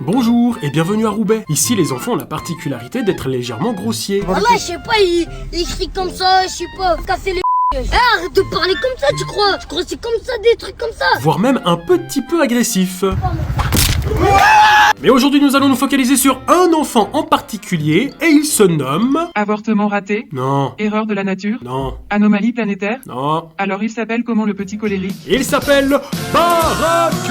Bonjour et bienvenue à Roubaix. Ici, les enfants ont la particularité d'être légèrement grossiers. Voilà, je sais pas, il crie comme ça, je sais pas, casser les arrête de parler comme ça, tu crois? Je crois que c'est comme ça, des trucs comme ça. Voire même un petit peu agressif. Mais aujourd'hui, nous allons nous focaliser sur un enfant en particulier et il se nomme... Avortement raté? Non. Erreur de la nature? Non. Anomalie planétaire? Non. Alors il s'appelle comment le petit colérique? Il s'appelle Baraquette.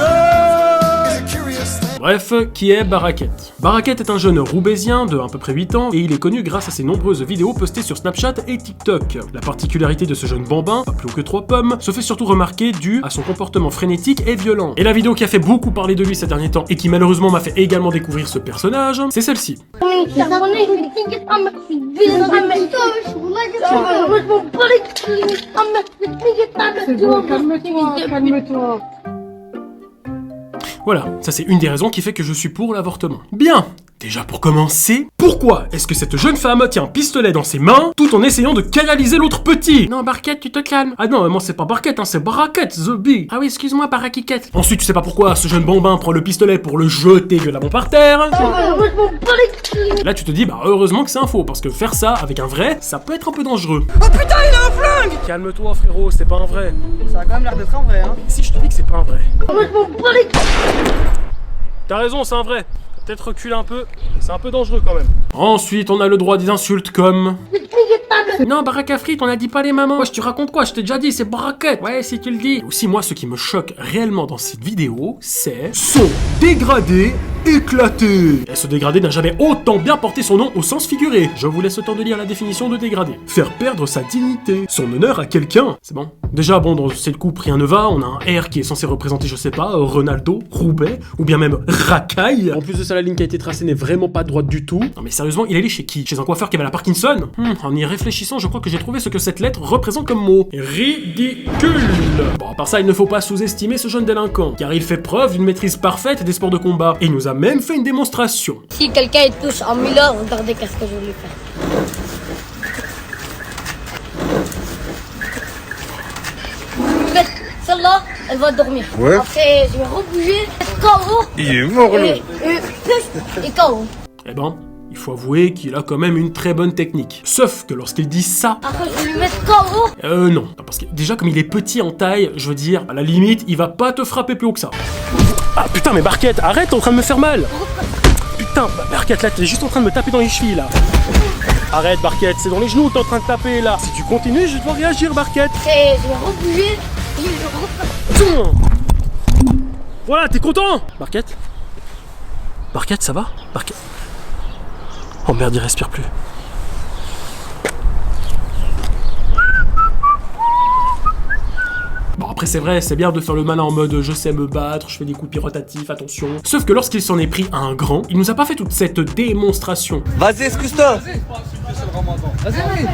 Bref, qui est Baraquette? Baraquette est un jeune roubaisien de à peu près 8 ans et il est connu grâce à ses nombreuses vidéos postées sur Snapchat et TikTok. La particularité de ce jeune bambin, pas plus haut que 3 pommes, se fait surtout remarquer dû à son comportement frénétique et violent. Et la vidéo qui a fait beaucoup parler de lui ces derniers temps et qui malheureusement m'a fait également découvrir ce personnage, c'est celle-ci. Calme-toi. Voilà, ça c'est une des raisons qui fait que je suis pour l'avortement. Bien. Déjà pour commencer, pourquoi est-ce que cette jeune femme tient un pistolet dans ses mains tout en essayant de canaliser l'autre petit? Non, Barquette, tu te calmes. Ah non, moi c'est pas Barquette, c'est Baraquette, the bee. Ah oui, excuse-moi, Baraquiquette. Ensuite, tu sais pas pourquoi ce jeune bambin prend le pistolet pour le jeter violemment par terre. Là, tu te dis, bah heureusement que c'est un faux, parce que faire ça avec un vrai, ça peut être un peu dangereux. Oh putain, il a un flingue! Calme-toi, frérot, c'est pas un vrai. Ça a quand même l'air d'être un vrai, hein. Si je te dis que c'est pas un vrai. T'as raison, c'est un vrai. Peut-être reculer un peu, c'est un peu dangereux quand même. Ensuite, on a le droit des insultes comme... Non, baraque à frites, on a dit pas les mamans. Wesh, tu racontes quoi? Je t'ai déjà dit, c'est baraquette. Ouais, si tu le dis. Et aussi, moi, ce qui me choque réellement dans cette vidéo, c'est... son dégradé éclaté. Et ce dégradé n'a jamais autant bien porté son nom au sens figuré. Je vous laisse le temps de lire la définition de dégradé. Faire perdre sa dignité, son honneur à quelqu'un. C'est bon. Déjà, bon, dans cette coupe, rien ne va. On a un R qui est censé représenter, je sais pas, Ronaldo, Roubaix, ou bien même Racaille. En plus de ça, la ligne qui a été tracée n'est vraiment pas droite du tout. Non mais sérieusement, il est allé chez qui? Chez un coiffeur qui avait la Parkinson? En y réfléchissant, je crois que j'ai trouvé ce que cette lettre représente comme mot. Ridicule. Bon, à part ça, il ne faut pas sous-estimer ce jeune délinquant, car il fait preuve d'une maîtrise parfaite des sports de combat, et il nous a même fait une démonstration. Si quelqu'un il touche en 1000 heures, regardez qu'est-ce que je vais lui faire. Celle-là, elle va dormir. Ouais. Après, je vais rebouger, KO. Il est mort, là. Et KO. Eh ben, il faut avouer qu'il a quand même une très bonne technique. Sauf que lorsqu'il dit ça... Après, je vais lui mettre KO. Non. Parce que déjà, comme il est petit en taille, je veux dire, à la limite, il va pas te frapper plus haut que ça. Ah putain, mais Barquette, arrête, t'es en train de me faire mal. Putain, Barquette, là, t'es juste en train de me taper dans les chevilles, là. Arrête, Barquette, c'est dans les genoux que t'es en train de taper, là. Si tu continues, je dois réagir, Barquette. Après, je vais rebouger. Et je vais refaire. Voilà, t'es content? Barquette? Barquette, ça va? Barquette? Oh merde, il respire plus. Bon après c'est vrai, c'est bien de faire le malin en mode je sais me battre, je fais des coups pyrotatifs, attention. Sauf que lorsqu'il s'en est pris à un grand, il nous a pas fait toute cette démonstration. Vas-y, excuse-toi. Vas-y.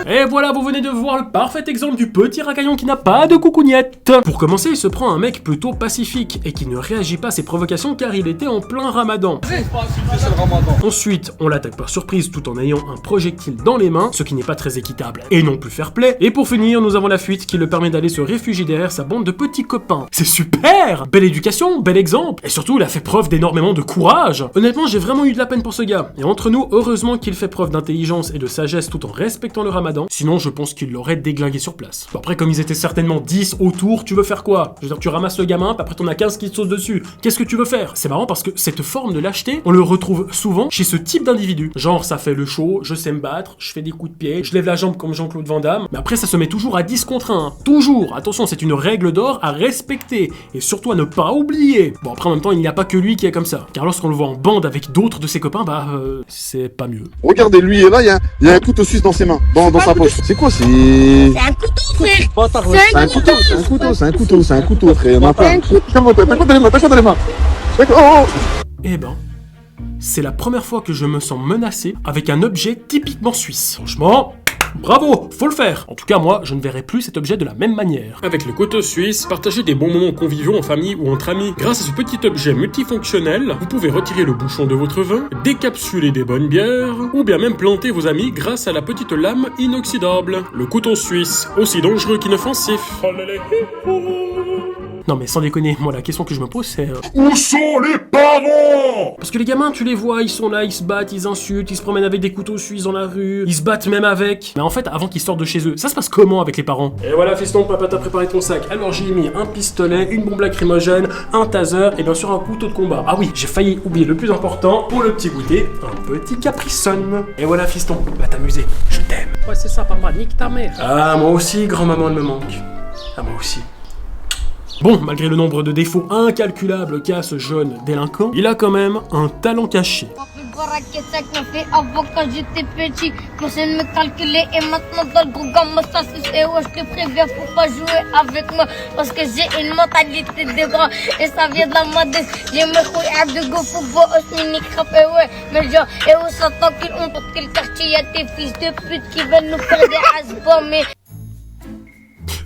Et voilà, vous venez de voir le parfait exemple du petit racaillon qui n'a pas de coucougnette. Pour commencer, il se prend un mec plutôt pacifique et qui ne réagit pas à ses provocations car il était en plein ramadan. Ensuite, on l'attaque par surprise tout en ayant un projectile dans les mains, ce qui n'est pas très équitable et non plus fair play. Et pour finir, nous avons la fuite qui le permet d'aller se réfugier derrière sa bande de petits copains. C'est super! Belle éducation, bel exemple. Et surtout, il a fait preuve d'énormément de courage. Honnêtement, j'ai vraiment eu de la peine pour ce gars. Et entre nous, heureusement qu'il fait preuve d'intelligence et de sagesse tout en respectant le ramadan, sinon je pense qu'il l'aurait déglingué sur place. Bon, après, comme ils étaient certainement 10 autour, tu veux faire quoi? Je veux dire, tu ramasses le gamin, puis après t'en as 15 qui te sautent dessus. Qu'est-ce que tu veux faire? C'est marrant parce que cette forme de lâcheté, on le retrouve souvent chez ce type d'individu. Genre, ça fait le show, je sais me battre, je fais des coups de pied, je lève la jambe comme Jean-Claude Van Damme, mais après ça se met toujours à 10 contre 1. Toujours! Attention, c'est une règle d'or à respecter, et surtout à ne pas oublier. Bon, après en même temps, il n'y a pas que lui qui est comme ça, car lorsqu'on le voit en bande avec d'autres de ses copains, c'est pas mieux. Regardez, lui, et là, il y a un couteau suisse dans ses mains, dans sa poche. C'est quoi, c'est C'est un couteau, frère. C'est un couteau, frère. T'as quoi dans les mains? Eh ben, c'est la première fois que je me sens menacé avec un objet typiquement suisse. Franchement, Bravo, faut le faire. En tout cas, moi, je ne verrai plus cet objet de la même manière. Avec le couteau suisse, partagez des bons moments conviviaux en famille ou entre amis. Grâce à ce petit objet multifonctionnel, vous pouvez retirer le bouchon de votre vin, décapsuler des bonnes bières, ou bien même planter vos amis grâce à la petite lame inoxydable. Le couteau suisse, aussi dangereux qu'inoffensif. Non mais sans déconner, moi la question que je me pose c'est... Où sont les parents? Parce que les gamins, tu les vois, ils sont là, ils se battent, ils insultent, ils se promènent avec des couteaux suisses dans la rue, ils se battent même avec. Mais en fait, avant qu'ils sortent de chez eux, ça se passe comment avec les parents? Et voilà fiston, papa t'a préparé ton sac. Alors j'y ai mis un pistolet, une bombe lacrymogène, un taser et bien sûr un couteau de combat. Ah oui, j'ai failli oublier le plus important, pour le petit goûter, un petit Capri-Sun. Et voilà fiston, va t'amuser, je t'aime. Ouais, c'est ça, papa, nique ta mère. Ah, moi aussi, grand-maman, elle me manque. Ah, moi aussi. Bon, malgré le nombre de défauts incalculables qu'a ce jeune délinquant, il a quand même un talent caché. Ça qu'on a fait avant quand j'étais petit. Personne ne me calculait et maintenant dans le gros gamin ça c'est et ouais je te préviens faut pas jouer avec moi parce que j'ai une mentalité de grand et ça vient de la mode. J'ai me couilles de go football au mini crap et ouais mais genre et où ça tant qu'ils ont pour quel quartier y a des fils de pute qui veulent nous faire des has mais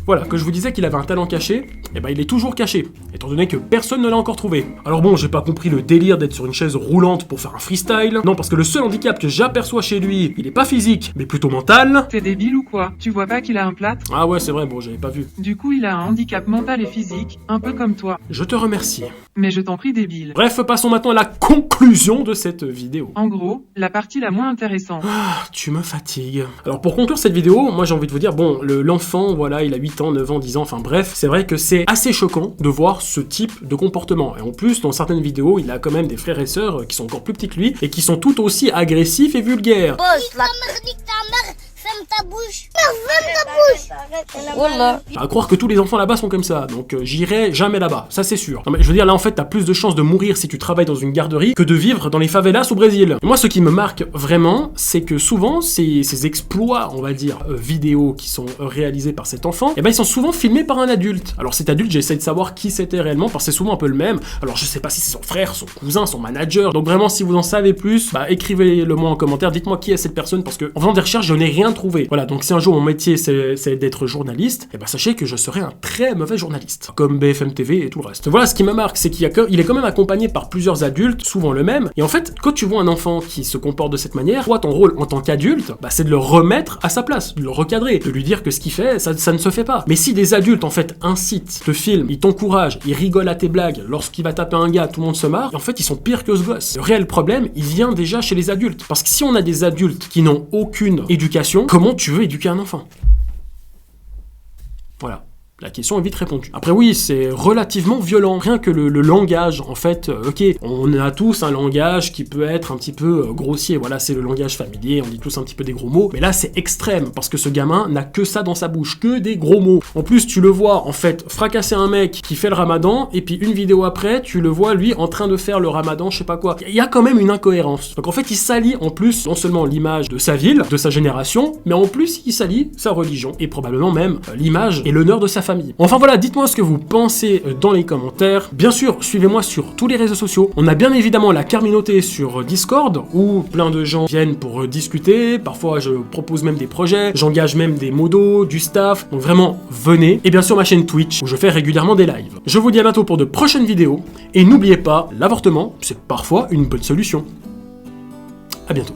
Voilà, que je vous disais qu'il avait un talent caché, et ben il est toujours caché, étant donné que personne ne l'a encore trouvé. Alors bon, j'ai pas compris le délire d'être sur une chaise roulante pour faire un freestyle, non parce que le seul handicap que j'aperçois chez lui, il est pas physique, mais plutôt mental. T'es débile ou quoi? Tu vois pas qu'il a un plâtre? Ah ouais c'est vrai, bon j'avais pas vu. Du coup, il a un handicap mental et physique, un peu comme toi. Je te remercie. Mais je t'en prie, débile. Bref, passons maintenant à la conclusion de cette vidéo. En gros, la partie la moins intéressante. Ah, tu me fatigues. Alors pour conclure cette vidéo, moi j'ai envie de vous dire, bon, l'enfant, voilà, il a 8 ans, 9 ans, 10 ans, enfin bref, c'est vrai que c'est assez choquant de voir ce type de comportement. Et en plus, dans certaines vidéos, il a quand même des frères et sœurs qui sont encore plus petits que lui, et qui sont tout aussi agressifs et vulgaires. Boss, la mère, nique ta mère, ferme ta bouche. Ferme ta bouche. Voilà. À croire que tous les enfants là-bas sont comme ça, donc j'irai jamais là-bas, ça c'est sûr. Non mais je veux dire, là en fait, t'as plus de chances de mourir si tu travailles dans une garderie que de vivre dans les favelas au Brésil. Et moi, ce qui me marque vraiment, c'est que souvent, ces exploits, on va dire, vidéos qui sont réalisés par cet enfant, eh ben ils sont souvent filmés par un adulte. Alors cet adulte, j'essaie de savoir qui c'était réellement, parce que c'est souvent un peu le même. Alors je sais pas si c'est son frère, son cousin, son manager, donc vraiment, si vous en savez plus, bah écrivez-le moi en commentaire, dites-moi qui est cette personne, parce que en faisant des recherches, je n'ai rien trouvé. Voilà, donc si un jour mon métier c'est d'être journaliste, eh ben sachez que je serai un très mauvais journaliste, comme BFM TV et tout le reste. Voilà, ce qui me marque, c'est qu'il est quand même accompagné par plusieurs adultes, souvent le même, et en fait, quand tu vois un enfant qui se comporte de cette manière, toi, ton rôle en tant qu'adulte, bah, c'est de le remettre à sa place, de le recadrer, de lui dire que ce qu'il fait, ça ne se fait pas. Mais si des adultes, en fait, incitent, te filment, ils t'encouragent, ils rigolent à tes blagues, lorsqu'il va taper un gars, tout le monde se marre, et en fait, ils sont pires que ce gosse. Le réel problème, il vient déjà chez les adultes. Parce que si on a des adultes qui n'ont aucune éducation, comment tu veux éduquer un enfant? Voilà. La question est vite répondue. Après oui, c'est relativement violent. Rien que le langage, en fait, ok, on a tous un langage qui peut être un petit peu grossier. Voilà, c'est le langage familier, on dit tous un petit peu des gros mots. Mais là, c'est extrême, parce que ce gamin n'a que ça dans sa bouche, que des gros mots. En plus, tu le vois, en fait, fracasser un mec qui fait le ramadan, et puis une vidéo après, tu le vois, lui, en train de faire le ramadan, je sais pas quoi. Il y a quand même une incohérence. Donc en fait, il salit, en plus, non seulement l'image de sa ville, de sa génération, mais en plus, il salit sa religion, et probablement même l'image et l'honneur de sa famille. Enfin voilà, dites-moi ce que vous pensez dans les commentaires. Bien sûr, suivez-moi sur tous les réseaux sociaux. On a bien évidemment la communauté sur Discord, où plein de gens viennent pour discuter. Parfois, je propose même des projets. J'engage même des modos, du staff. Donc vraiment, venez. Et bien sûr, ma chaîne Twitch, où je fais régulièrement des lives. Je vous dis à bientôt pour de prochaines vidéos. Et n'oubliez pas, l'avortement, c'est parfois une bonne solution. À bientôt.